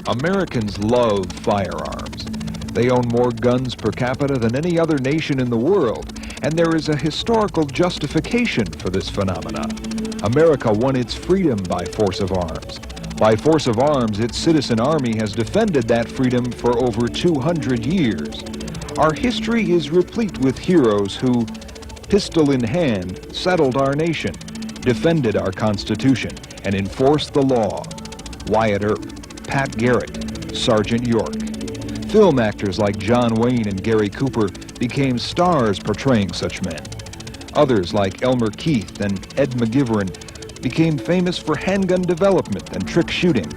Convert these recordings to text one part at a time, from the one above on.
Americans love firearms. They own more guns per capita than any other nation in the world, and there is a historical justification for this phenomena. America won its freedom by force of arms. By force of arms, its citizen army has defended that freedom for over 200 years. Our history is replete with heroes who, pistol in hand, settled our nation, defended our Constitution, and enforced the law. Wyatt Earp, Pat Garrett, Sergeant York. Film actors like John Wayne and Gary Cooper became stars portraying such men. Others like Elmer Keith and Ed McGivern became famous for handgun development and trick shooting.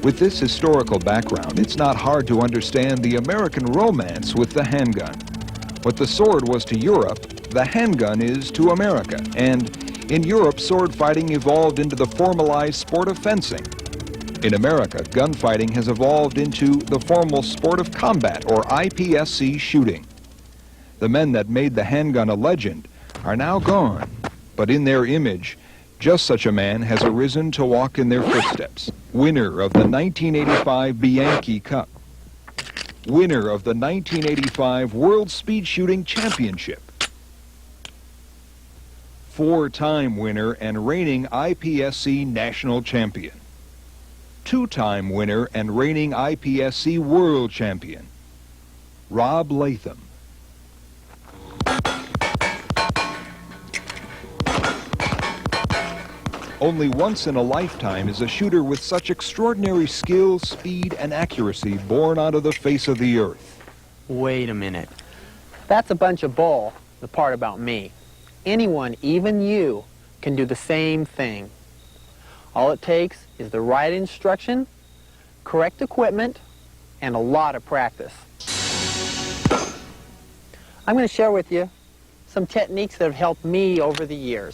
With this historical background, it's not hard to understand the American romance with the handgun. What the sword was to Europe, the handgun is to America. And in Europe, sword fighting evolved into the formalized sport of fencing. In America, gunfighting has evolved into the formal sport of combat, or IPSC shooting. The men that made the handgun a legend are now gone, but in their image, just such a man has arisen to walk in their footsteps. Winner of the 1985 Bianchi Cup. Winner of the 1985 World Speed Shooting Championship. Four-time winner and reigning IPSC national champion. Two-time winner and reigning IPSC world champion, Rob Leatham. Only once in a lifetime is a shooter with such extraordinary skill, speed, and accuracy born onto the face of the earth. Wait a minute. That's a bunch of bull, the part about me. Anyone, even you, can do the same thing. All it takes is the right instruction, correct equipment, and a lot of practice. I'm going to share with you some techniques that have helped me over the years.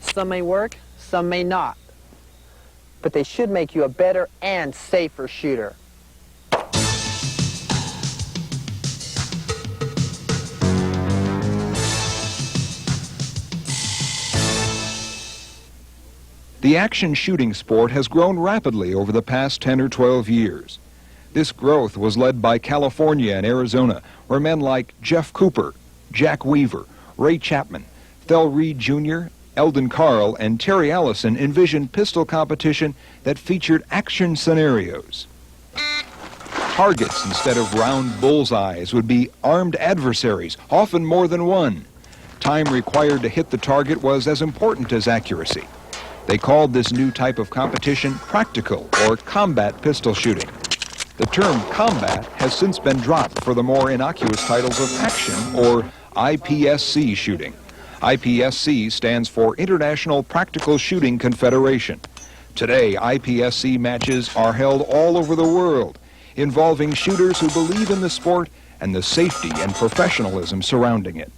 Some may work, some may not, but they should make you a better and safer shooter. The action shooting sport has grown rapidly over the past 10 or 12 years. This growth was led by California and Arizona, where men like Jeff Cooper, Jack Weaver, Ray Chapman, Thel Reed Jr., Eldon Carl, and Terry Allison envisioned pistol competition that featured action scenarios. Targets instead of round bullseyes would be armed adversaries, often more than one. Time required to hit the target was as important as accuracy. They called this new type of competition practical or combat pistol shooting. The term combat has since been dropped for the more innocuous titles of action or IPSC shooting. IPSC stands for International Practical Shooting Confederation. Today, IPSC matches are held all over the world, involving shooters who believe in the sport and the safety and professionalism surrounding it.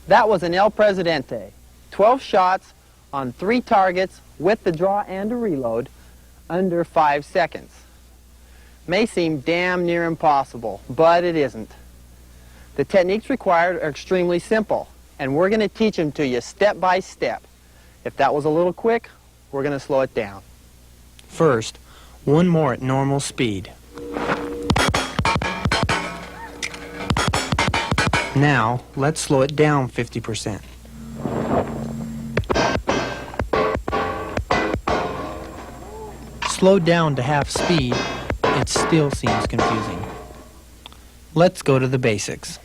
That was an El Presidente. 12 shots on 3 targets with the draw and a reload under 5 seconds. May seem damn near impossible, but it isn't. The techniques required are extremely simple, and we're going to teach them to you step by step. If that was a little quick, we're going to slow it down. First, one more at normal speed. Now, let's slow it down 50%. Slowed down to half speed, it still seems confusing. Let's go to the basics.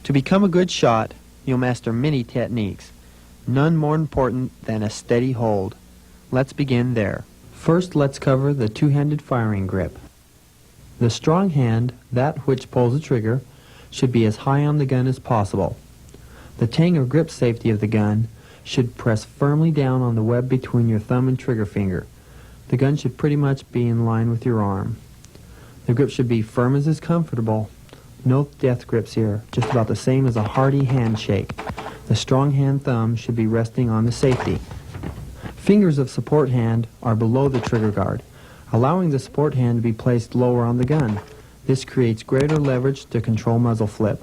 To become a good shot, you'll master many techniques, none more important than a steady hold. Let's begin there. First, let's cover the two-handed firing grip. The strong hand, that which pulls the trigger, should be as high on the gun as possible. The tang or grip safety of the gun should press firmly down on the web between your thumb and trigger finger. The gun should pretty much be in line with your arm. The grip should be firm as is comfortable. No death grips here, just about the same as a hearty handshake. The strong hand thumb should be resting on the safety. Fingers of support hand are below the trigger guard, allowing the support hand to be placed lower on the gun. This creates greater leverage to control muzzle flip.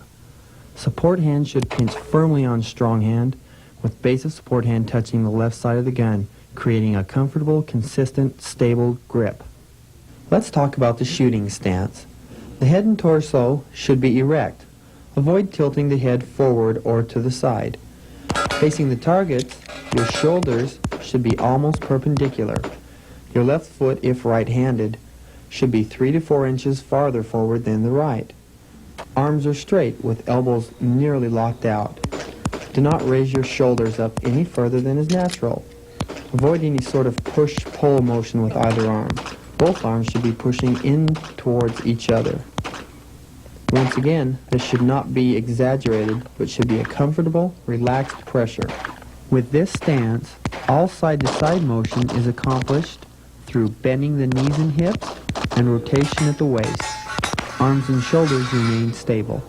Support hand should pinch firmly on strong hand, with base of support hand touching the left side of the gun, creating a comfortable, consistent, stable grip. Let's talk about the shooting stance. The head and torso should be erect. Avoid tilting the head forward or to the side. Facing the targets, your shoulders should be almost perpendicular. Your left foot, if right-handed, should be 3 to 4 inches farther forward than the right. Arms are straight with elbows nearly locked out. Do not raise your shoulders up any further than is natural. Avoid any sort of push-pull motion with either arm. Both arms should be pushing in towards each other. Once again, this should not be exaggerated, but should be a comfortable, relaxed pressure. With this stance, all side-to-side motion is accomplished through bending the knees and hips and rotation at the waist. Arms and shoulders remain stable.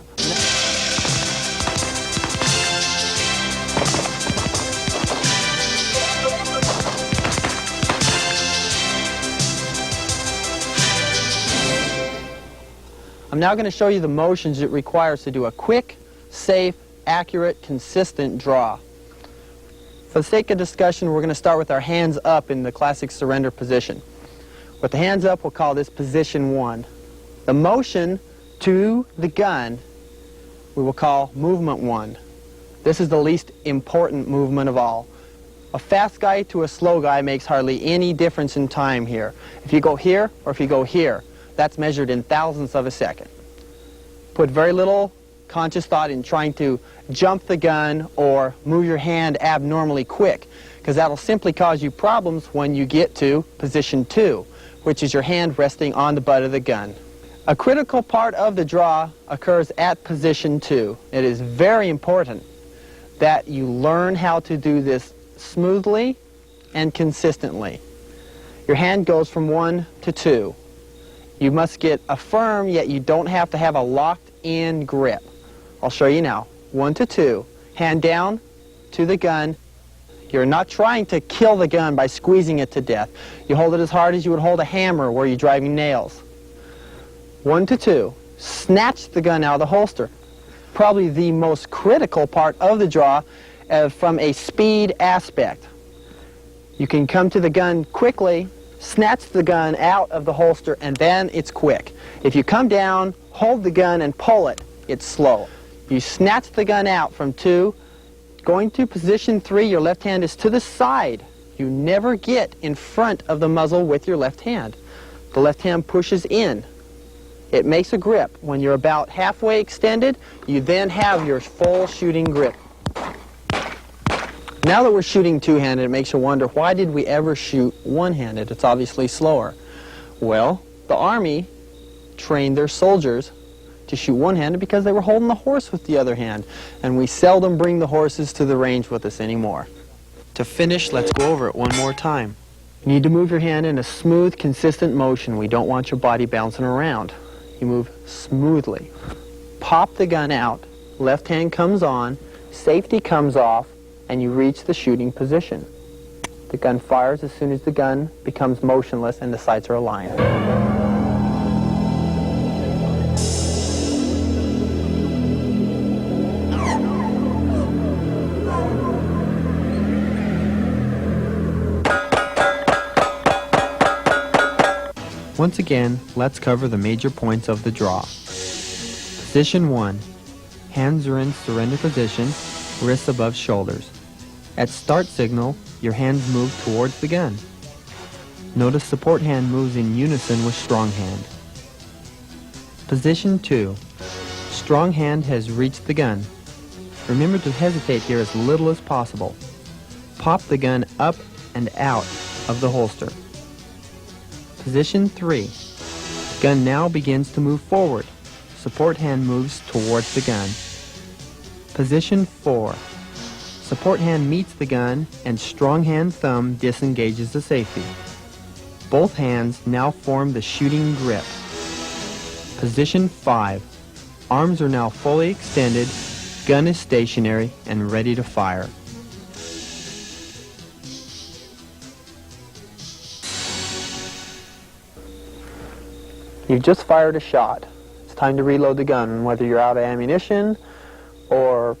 I'm now going to show you the motions it requires to do a quick, safe, accurate, consistent draw. For the sake of discussion, we're going to start with our hands up in the classic surrender position. With the hands up, we'll call this position 1. The motion to the gun we will call movement 1. This is the least important movement of all. A fast guy to a slow guy makes hardly any difference in time here. If you go here or if you go here, that's measured in thousandths of a second. Put very little conscious thought in trying to jump the gun or move your hand abnormally quick, because that'll simply cause you problems when you get to position 2, which is your hand resting on the butt of the gun. A critical part of the draw occurs at position 2. It is very important that you learn how to do this smoothly and consistently. Your hand goes from 1 to 2. You must get a firm, yet you don't have to have a locked-in grip. I'll show you now. 1 to 2. Hand down to the gun. You're not trying to kill the gun by squeezing it to death. You hold it as hard as you would hold a hammer where you're driving nails. 1 to 2. Snatch the gun out of the holster. Probably the most critical part of the draw from a speed aspect. You can come to the gun quickly, snatch the gun out of the holster, and then it's quick. If you come down, hold the gun, and pull it, it's slow. You snatch the gun out from 2, going to position 3, your left hand is to the side. You never get in front of the muzzle with your left hand. The left hand pushes in. It makes a grip. When you're about halfway extended, you then have your full shooting grip. Now that we're shooting two-handed, it makes you wonder, why did we ever shoot one-handed? It's obviously slower. Well, the Army trained their soldiers to shoot one-handed because they were holding the horse with the other hand, and we seldom bring the horses to the range with us anymore. To finish, let's go over it one more time. You need to move your hand in a smooth, consistent motion. We don't want your body bouncing around. You move smoothly. Pop the gun out, left hand comes on, safety comes off, and you reach the shooting position. The gun fires as soon as the gun becomes motionless and the sights are aligned. Once again, let's cover the major points of the draw. Position 1. Hands are in surrender position, wrists above shoulders. At start signal, your hands move towards the gun. Notice support hand moves in unison with strong hand. Position 2. Strong hand has reached the gun. Remember to hesitate here as little as possible. Pop the gun up and out of the holster. Position 3. Gun now begins to move forward. Support hand moves towards the gun. Position 4. Support hand meets the gun and strong hand thumb disengages the safety. Both hands now form the shooting grip. Position 5. Arms are now fully extended, gun is stationary and ready to fire. You've just fired a shot. time to reload the gun, whether you're out of ammunition or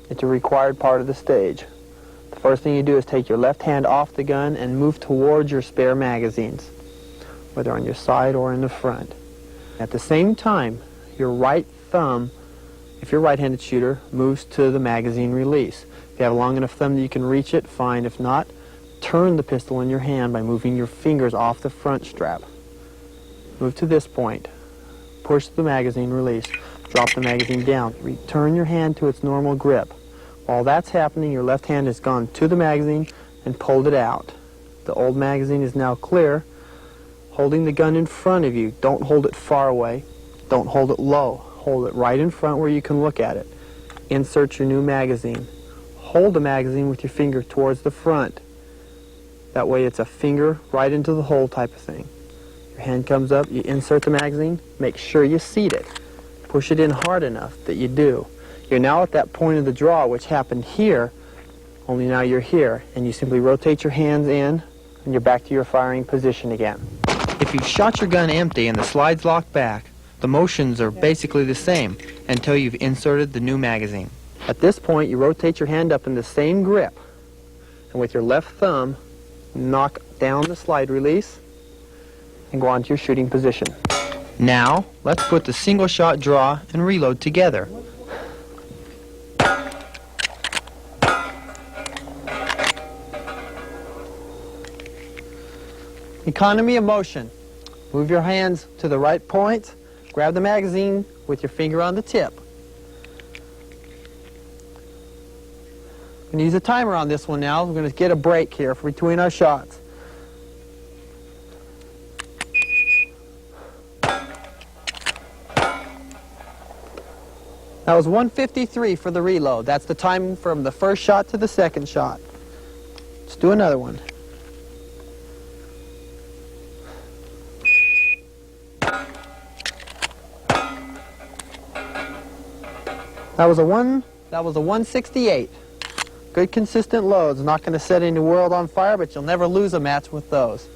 it's a required part of the stage. The first thing you do is take your left hand off the gun and move towards your spare magazines, whether on your side or in the front. At the same time, your right thumb, if you're a right-handed shooter, moves to the magazine release. If you have a long enough thumb that you can reach it, fine. If not, turn the pistol in your hand by moving your fingers off the front strap. Move to this point. Push the magazine release. Drop the magazine down. Return your hand to its normal grip. While that's happening, your left hand has gone to the magazine and pulled it out. The old magazine is now clear. Holding the gun in front of you. Don't hold it far away. Don't hold it low. Hold it right in front where you can look at it. Insert your new magazine. Hold the magazine with your finger towards the front. That way it's a finger right into the hole type of thing. Your hand comes up, you insert the magazine, make sure you seat it. Push it in hard enough that you do. You're now at that point of the draw, which happened here, only now you're here, and you simply rotate your hands in, and you're back to your firing position again. If you've shot your gun empty and the slide's locked back, the motions are basically the same until you've inserted the new magazine. At this point, you rotate your hand up in the same grip, and with your left thumb, knock down the slide release, and go on to your shooting position. Now, let's put the single shot draw and reload together. Economy of motion. Move your hands to the right point, grab the magazine with your finger on the tip. I'm going to use a timer on this one now. We're going to get a break here between our shots. That was 1:53 for the reload. That's the time from the first shot to the second shot. Let's do another one. That was a 168. Good consistent loads. Not going to set any world on fire, but you'll never lose a match with those.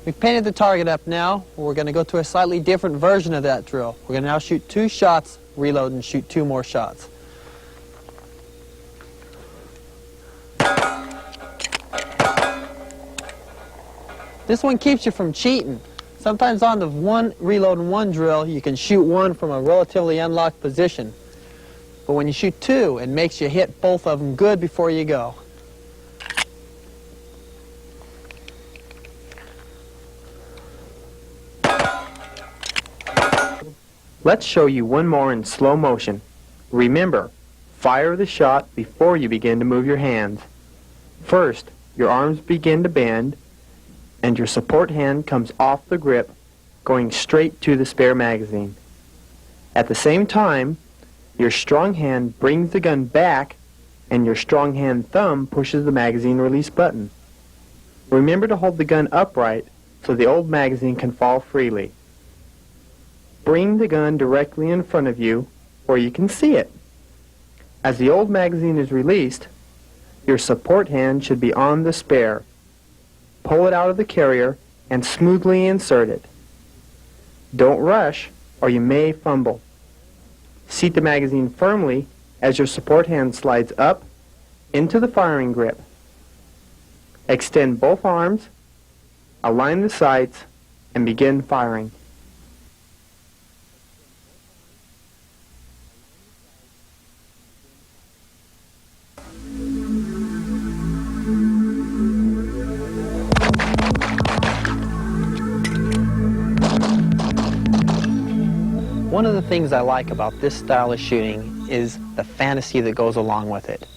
We've painted the target up now. We're going to go to a slightly different version of that drill. We're going to now shoot 2 shots, reload, and shoot 2 more shots. This one keeps you from cheating. Sometimes on the one reload and one drill, you can shoot one from a relatively unlocked position. But when you shoot 2, it makes you hit both of them good before you go. Let's show you one more in slow motion. Remember, fire the shot before you begin to move your hands. First, your arms begin to bend, and your support hand comes off the grip, going straight to the spare magazine. At the same time, your strong hand brings the gun back, and your strong hand thumb pushes the magazine release button. Remember to hold the gun upright so the old magazine can fall freely. Bring the gun directly in front of you where you can see it. As the old magazine is released, your support hand should be on the spare. Pull it out of the carrier and smoothly insert it. Don't rush or you may fumble. Seat the magazine firmly as your support hand slides up into the firing grip. Extend both arms, align the sights, and begin firing. One of the things I like about this style of shooting is the fantasy that goes along with it.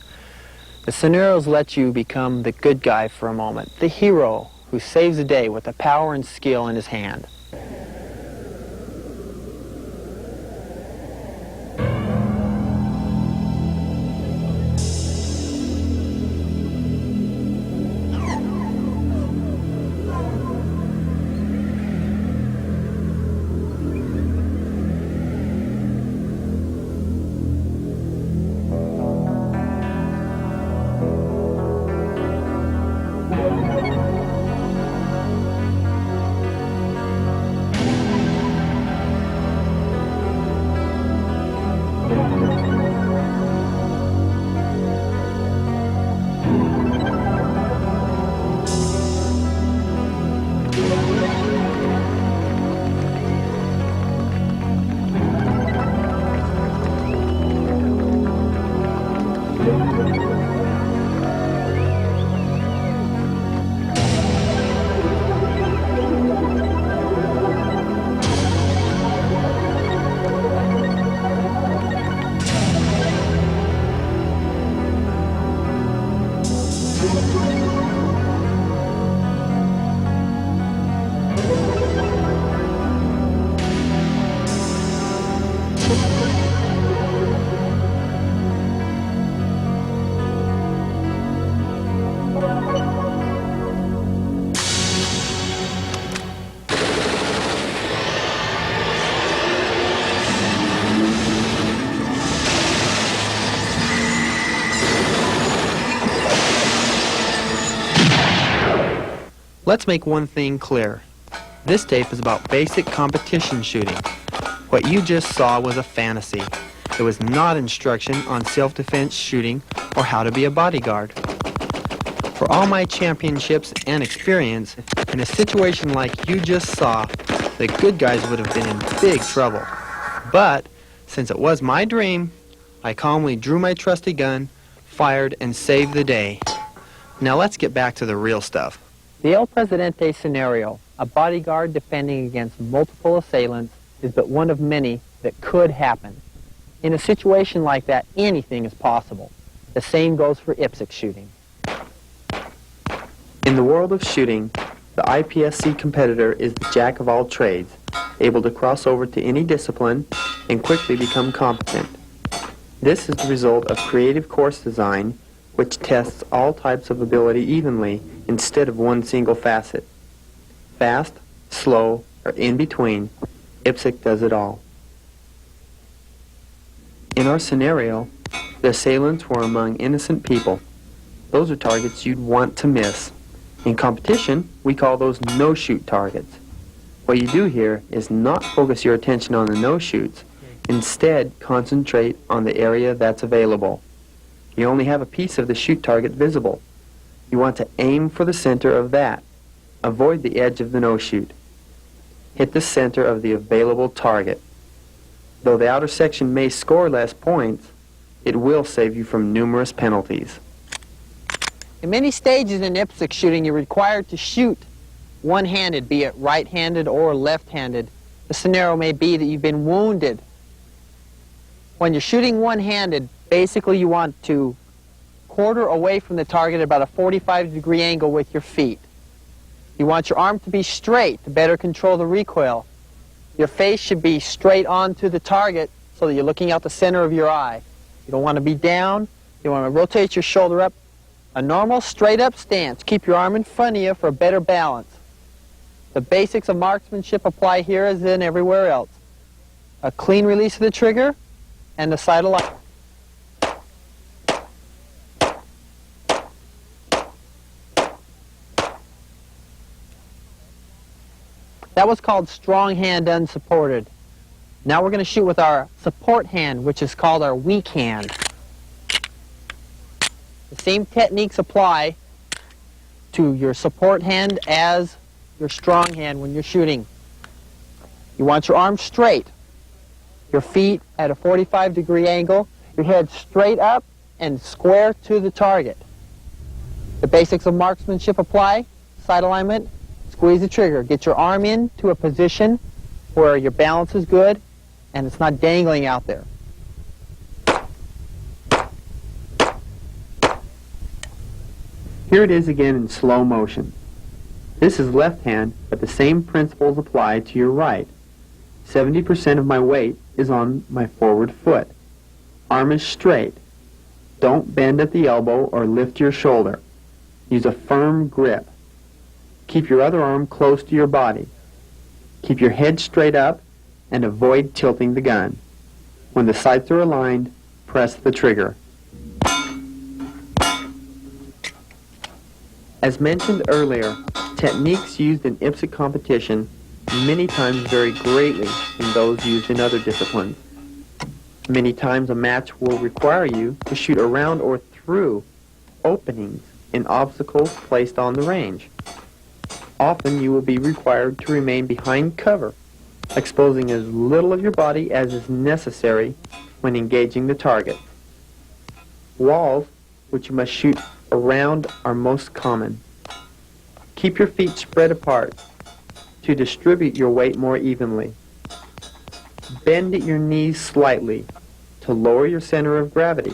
The scenarios let you become the good guy for a moment, the hero who saves the day with the power and skill in his hand. Let's make one thing clear. This tape is about basic competition shooting. What you just saw was a fantasy. It was not instruction on self-defense shooting or how to be a bodyguard. For all my championships and experience, in a situation like you just saw, the good guys would have been in big trouble. But, since it was my dream, I calmly drew my trusty gun, fired, and saved the day. Now let's get back to the real stuff. The El Presidente scenario, a bodyguard defending against multiple assailants, is but one of many that could happen. In a situation like that, anything is possible. The same goes for IPSC shooting. In the world of shooting, the IPSC competitor is the jack of all trades, able to cross over to any discipline and quickly become competent. This is the result of creative course design, which tests all types of ability evenly instead of one single facet. Fast, slow, or in between, IPSC does it all. In our scenario, the assailants were among innocent people. Those are targets you'd want to miss. In competition, we call those no-shoot targets. What you do here is not focus your attention on the no-shoots. Instead, concentrate on the area that's available. You only have a piece of the shoot target visible. You want to aim for the center of that. Avoid the edge of the no-shoot. Hit the center of the available target. Though the outer section may score less points, it will save you from numerous penalties. In many stages in IPSC shooting, you're required to shoot one-handed, be it right-handed or left-handed. The scenario may be that you've been wounded. When you're shooting one-handed, basically you want to quarter away from the target at about a 45-degree angle with your feet. You want your arm to be straight to better control the recoil. Your face should be straight onto the target so that you're looking out the center of your eye. You don't want to be down. You want to rotate your shoulder up. A normal straight-up stance. Keep your arm in front of you for a better balance. The basics of marksmanship apply here as in everywhere else. A clean release of the trigger and the sight of light. That was called strong hand unsupported. Now we're going to shoot with our support hand, which is called our weak hand. The same techniques apply to your support hand as your strong hand when you're shooting. You want your arms straight, your feet at a 45-degree angle, your head straight up and square to the target. The basics of marksmanship apply. Sight alignment, squeeze the trigger. Get your arm into a position where your balance is good and it's not dangling out there. Here it is again in slow motion. This is left hand, but the same principles apply to your right. 70% of my weight is on my forward foot. Arm is straight. Don't bend at the elbow or lift your shoulder. Use a firm grip. Keep your other arm close to your body. Keep your head straight up and avoid tilting the gun. When the sights are aligned, press the trigger. As mentioned earlier, techniques used in IPSC competition many times vary greatly from those used in other disciplines. Many times a match will require you to shoot around or through openings in obstacles placed on the range. Often you will be required to remain behind cover, exposing as little of your body as is necessary when engaging the target. Walls, which you must shoot around, are most common. Keep your feet spread apart to distribute your weight more evenly. Bend at your knees slightly to lower your center of gravity.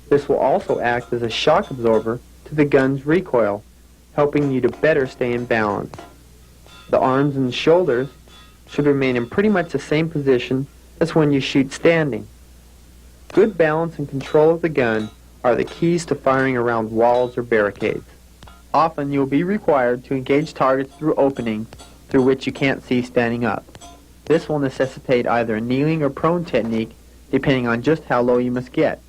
This will also act as a shock absorber to the gun's recoil, helping you to better stay in balance. The arms and shoulders should remain in pretty much the same position as when you shoot standing. Good balance and control of the gun are the keys to firing around walls or barricades. Often you will be required to engage targets through openings through which you can't see standing up. This will necessitate either a kneeling or prone technique depending on just how low you must get.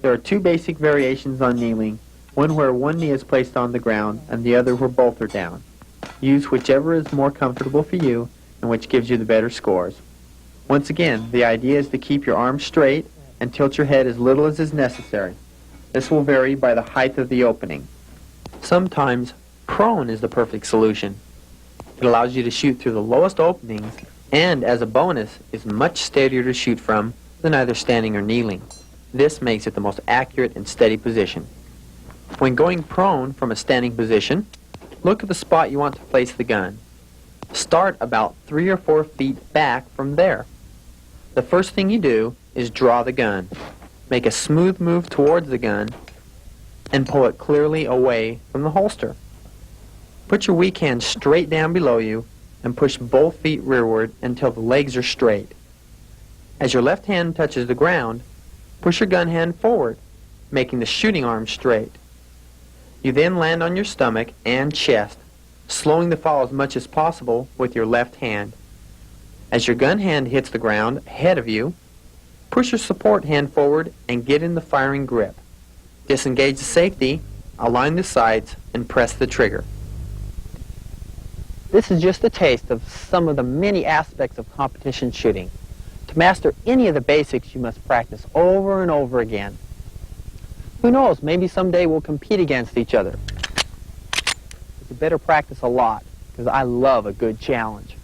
There are two basic variations on kneeling, one where one knee is placed on the ground and the other where both are down. Use whichever is more comfortable for you and which gives you the better scores. Once again, the idea is to keep your arms straight and tilt your head as little as is necessary. This will vary by the height of the opening. Sometimes prone is the perfect solution. It allows you to shoot through the lowest openings and, as a bonus, is much steadier to shoot from than either standing or kneeling. This makes it the most accurate and steady position. When going prone from a standing position, look at the spot you want to place the gun. Start about 3 or 4 feet back from there. The first thing you do is draw the gun. Make a smooth move towards the gun and pull it clearly away from the holster. Put your weak hand straight down below you and push both feet rearward until the legs are straight. As your left hand touches the ground, push your gun hand forward, making the shooting arm straight. You then land on your stomach and chest, slowing the fall as much as possible with your left hand. As your gun hand hits the ground ahead of you, push your support hand forward and get in the firing grip. Disengage the safety, align the sights, and press the trigger. This is just a taste of some of the many aspects of competition shooting. To master any of the basics, you must practice over and over again. Who knows, maybe someday we'll compete against each other. You better practice a lot, because I love a good challenge.